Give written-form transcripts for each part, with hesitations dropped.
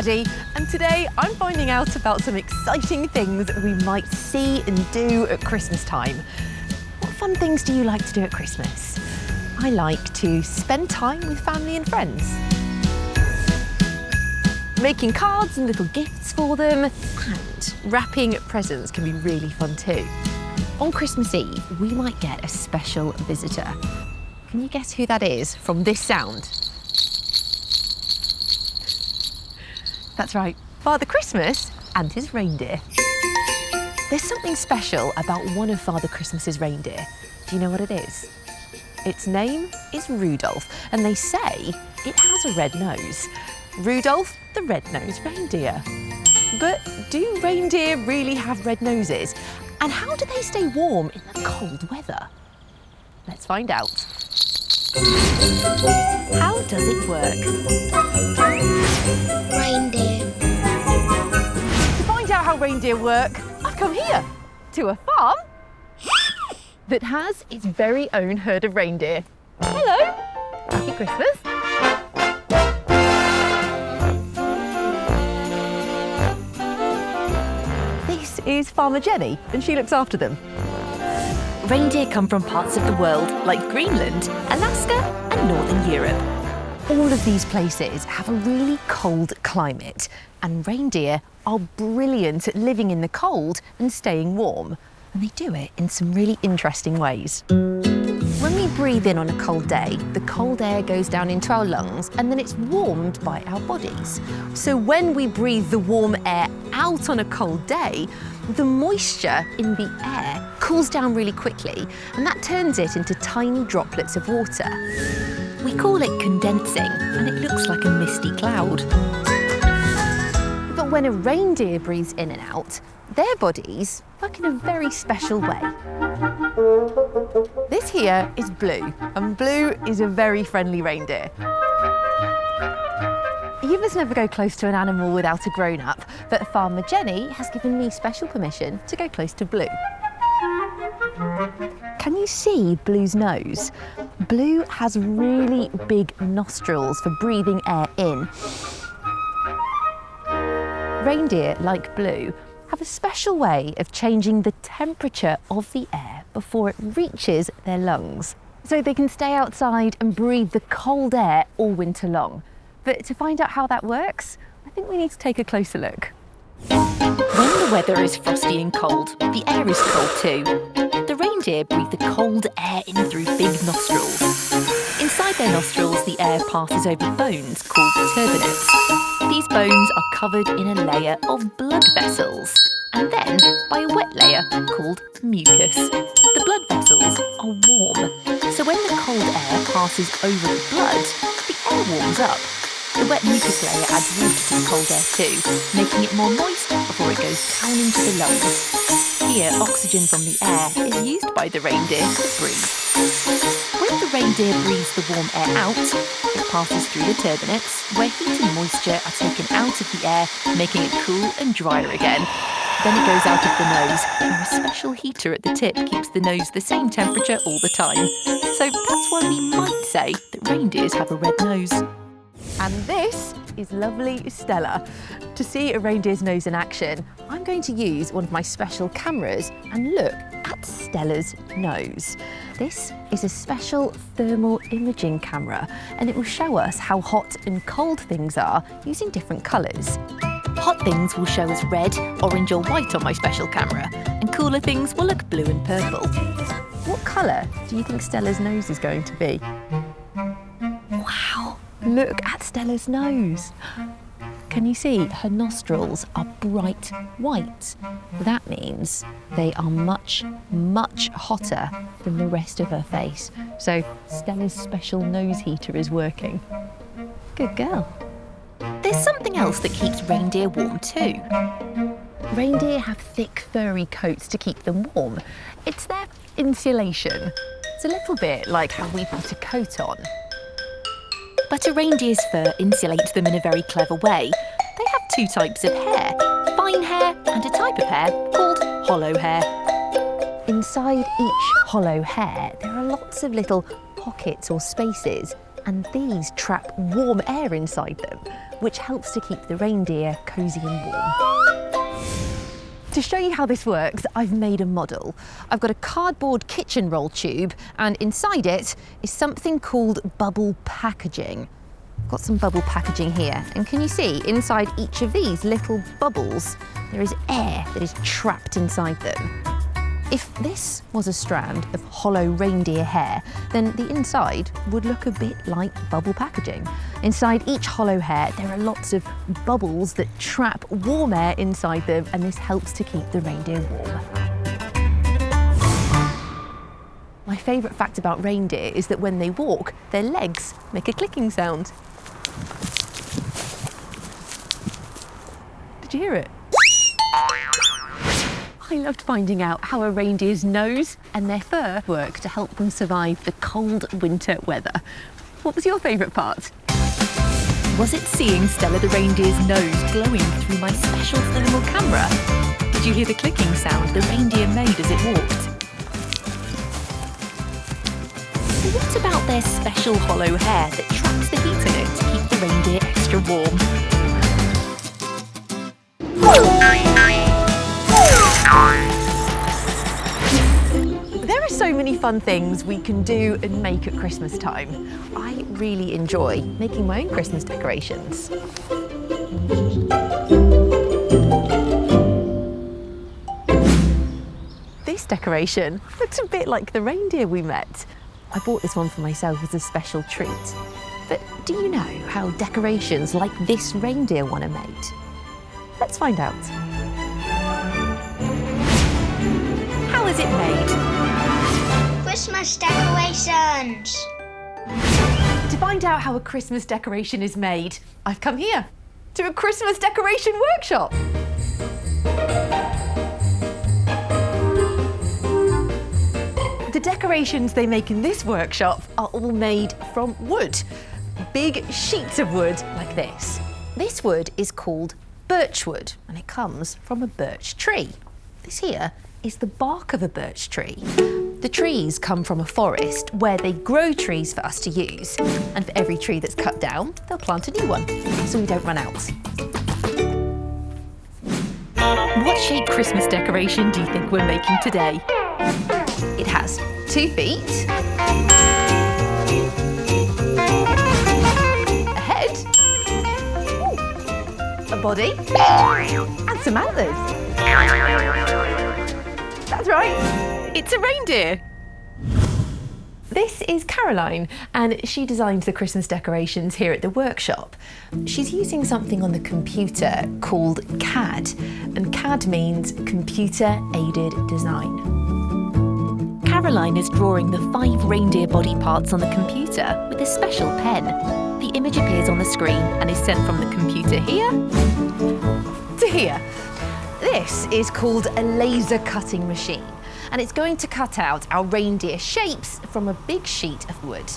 Maddie, and today I'm finding out about some exciting things that we might see and do at Christmas time. What fun things do you like to do at Christmas? I like to spend time with family and friends. Making cards and little gifts for them, and wrapping presents can be really fun too. On Christmas Eve, we might get a special visitor. Can you guess who that is from this sound? That's right, Father Christmas and his reindeer. There's something special about one of Father Christmas's reindeer. Do you know what it is? Its name is Rudolph, and they say it has a red nose. Rudolph, the red-nosed reindeer. But do reindeer really have red noses? And how do they stay warm in the cold weather? Let's find out. How does it work? Reindeer. To find out how reindeer work, I've come here to a farm that has its very own herd of reindeer. Hello, happy Christmas. This is Farmer Jenny, and she looks after them. Reindeer come from parts of the world like Greenland, Alaska and Northern Europe. All of these places have a really cold climate, and reindeer are brilliant at living in the cold and staying warm. And they do it in some really interesting ways. When we breathe in on a cold day, the cold air goes down into our lungs and then it's warmed by our bodies. So when we breathe the warm air out on a cold day, the moisture in the air cools down really quickly, and that turns it into tiny droplets of water. We call it condensing, and it looks like a misty cloud. But when a reindeer breathes in and out, their bodies work in a very special way. This here is Blue, and Blue is a very friendly reindeer. You must never go close to an animal without a grown-up, but Farmer Jenny has given me special permission to go close to Blue. Can you see Blue's nose? Blue has really big nostrils for breathing air in. Reindeer, like Blue, have a special way of changing the temperature of the air before it reaches their lungs. So they can stay outside and breathe the cold air all winter long. But to find out how that works, I think we need to take a closer look. When the weather is frosty and cold, the air is cold too. The reindeer breathe the cold air in through big nostrils. Inside their nostrils, the air passes over bones called turbinates. These bones are covered in a layer of blood vessels, and then by a wet layer called mucus. The blood vessels are warm, so when the cold air passes over the blood, the air warms up. The wet mucus layer adds water to the cold air too, making it more moist before it goes down into the lungs. Here, oxygen from the air is used by the reindeer to breathe. When the reindeer breathes the warm air out, it passes through the turbinates, where heat and moisture are taken out of the air, making it cool and drier again. Then it goes out of the nose, where a special heater at the tip keeps the nose the same temperature all the time. So that's why we might say that reindeers have a red nose. And this is lovely Stella. To see a reindeer's nose in action, I'm going to use one of my special cameras and look at Stella's nose. This is a special thermal imaging camera, and it will show us how hot and cold things are using different colours. Hot things will show us red, orange or white on my special camera, and cooler things will look blue and purple. What colour do you think Stella's nose is going to be? Wow! Look at Stella's nose. Can you see her nostrils are bright white? That means they are much, much hotter than the rest of her face. So Stella's special nose heater is working. Good girl. There's something else that keeps reindeer warm too. Reindeer have thick furry coats to keep them warm. It's their insulation. It's a little bit like how we put a coat on. But a reindeer's fur insulates them in a very clever way. They have two types of hair, fine hair and a type of hair called hollow hair. Inside each hollow hair, there are lots of little pockets or spaces, and these trap warm air inside them, which helps to keep the reindeer cosy and warm. To show you how this works, I've made a model. I've got a cardboard kitchen roll tube, and inside it is something called bubble packaging. I've got some bubble packaging here, and can you see inside each of these little bubbles, there is air that is trapped inside them. If this was a strand of hollow reindeer hair, then the inside would look a bit like bubble packaging. Inside each hollow hair, there are lots of bubbles that trap warm air inside them, and this helps to keep the reindeer warm. My favourite fact about reindeer is that when they walk, their legs make a clicking sound. Did you hear it? I loved finding out how a reindeer's nose and their fur work to help them survive the cold winter weather. What was your favourite part? Was it seeing Stella the reindeer's nose glowing through my special thermal camera? Did you hear the clicking sound the reindeer made as it walked? What about their special hollow hair that traps the heat in it to keep the reindeer extra warm? There are so many fun things we can do and make at Christmas time. I really enjoy making my own Christmas decorations. This decoration looks a bit like the reindeer we met. I bought this one for myself as a special treat. But do you know how decorations like this reindeer one are made? Let's find out. How is it made? Christmas decorations. To find out how a Christmas decoration is made, I've come here to a Christmas decoration workshop. The decorations they make in this workshop are all made from wood. Big sheets of wood like this. This wood is called birchwood, and it comes from a birch tree. This here is the bark of a birch tree. The trees come from a forest where they grow trees for us to use, and for every tree that's cut down, they'll plant a new one, so we don't run out. What shape Christmas decoration do you think we're making today? It has 2 feet, a head, a body, and some antlers. That's right, it's a reindeer. This is Caroline, and she designs the Christmas decorations here at the workshop. She's using something on the computer called CAD, and CAD means Computer Aided Design. Caroline is drawing the 5 reindeer body parts on the computer with a special pen. The image appears on the screen and is sent from the computer here to here. This is called a laser cutting machine, and it's going to cut out our reindeer shapes from a big sheet of wood.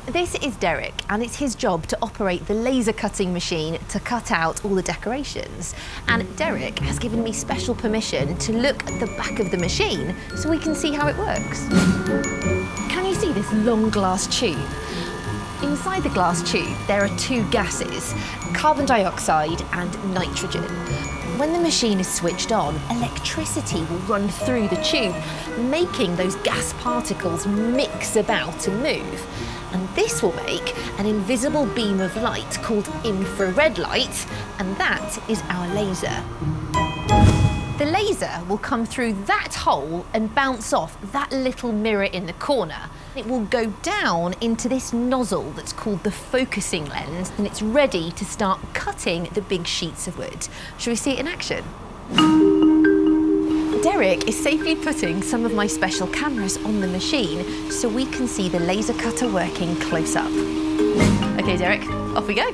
This is Derek, and it's his job to operate the laser cutting machine to cut out all the decorations. And Derek has given me special permission to look at the back of the machine so we can see how it works. Can you see this long glass tube? Inside the glass tube, there are 2 gases, carbon dioxide and nitrogen. When the machine is switched on, electricity will run through the tube, making those gas particles mix about and move. And this will make an invisible beam of light called infrared light, and that is our laser. The laser will come through that hole and bounce off that little mirror in the corner. It will go down into this nozzle that's called the focusing lens, and it's ready to start cutting the big sheets of wood. Shall we see it in action? Derek is safely putting some of my special cameras on the machine so we can see the laser cutter working close up. Okay, Derek, off we go.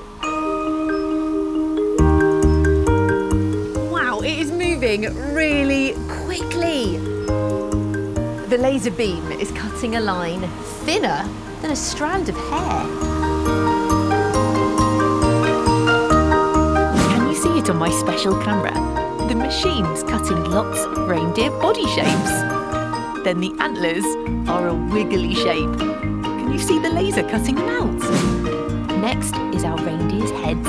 Wow, it is moving really quickly. The laser beam is cutting a line thinner than a strand of hair. Can you see it on my special camera? The machine's cutting lots of reindeer body shapes. Then the antlers are a wiggly shape. Can you see the laser cutting them out? Next is our reindeer's heads.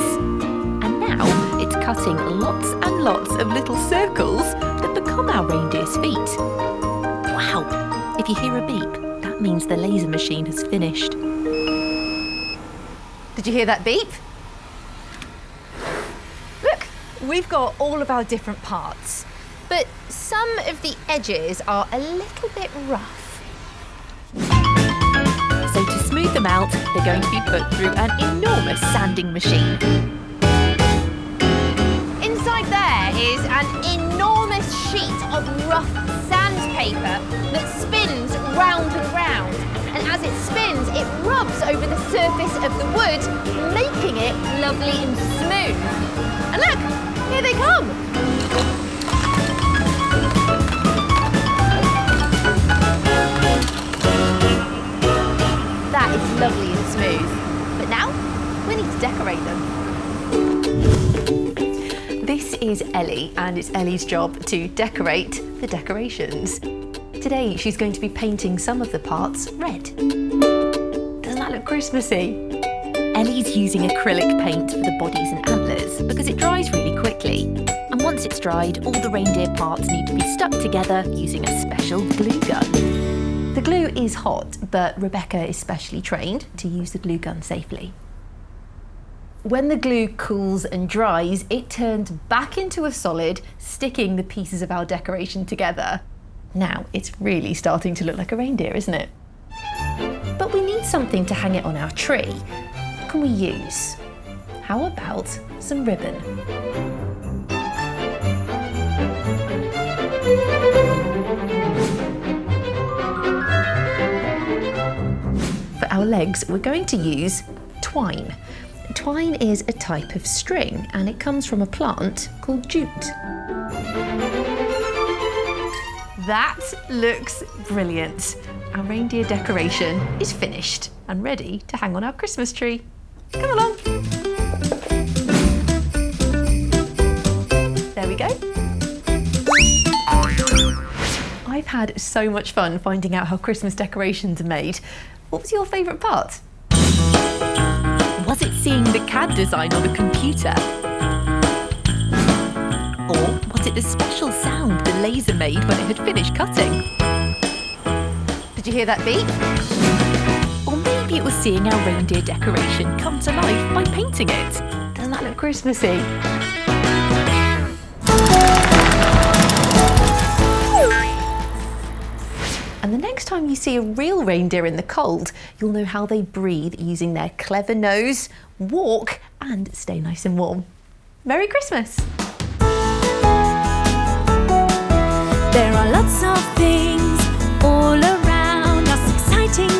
cutting lots and lots of little circles that become our reindeer's feet. Wow! If you hear a beep, that means the laser machine has finished. Did you hear that beep? Look, we've got all of our different parts, but some of the edges are a little bit rough. So to smooth them out, they're going to be put through an enormous sanding machine. Inside there is an enormous sheet of rough sandpaper that spins round and round. And as it spins, it rubs over the surface of the wood, making it lovely and smooth. And look, here they come. That is lovely and smooth. But now, we need to decorate them. This is Ellie, and it's Ellie's job to decorate the decorations. Today, she's going to be painting some of the parts red. Doesn't that look Christmassy? Ellie's using acrylic paint for the bodies and antlers because it dries really quickly. And once it's dried, all the reindeer parts need to be stuck together using a special glue gun. The glue is hot, but Rebecca is specially trained to use the glue gun safely. When the glue cools and dries, it turns back into a solid, sticking the pieces of our decoration together. Now it's really starting to look like a reindeer, isn't it? But we need something to hang it on our tree. What can we use? How about some ribbon? For our legs, we're going to use twine. Twine is a type of string, and it comes from a plant called jute. That looks brilliant. Our reindeer decoration is finished and ready to hang on our Christmas tree. Come along. There we go. I've had so much fun finding out how Christmas decorations are made. What was your favourite part? Was it seeing the CAD design on a computer? Or was it the special sound the laser made when it had finished cutting? Did you hear that beep? Or maybe it was seeing our reindeer decoration come to life by painting it. Doesn't that look Christmassy? And the next time you see a real reindeer in the cold, you'll know how they breathe using their clever nose, walk, and stay nice and warm. Merry Christmas! There are lots of things all around us, exciting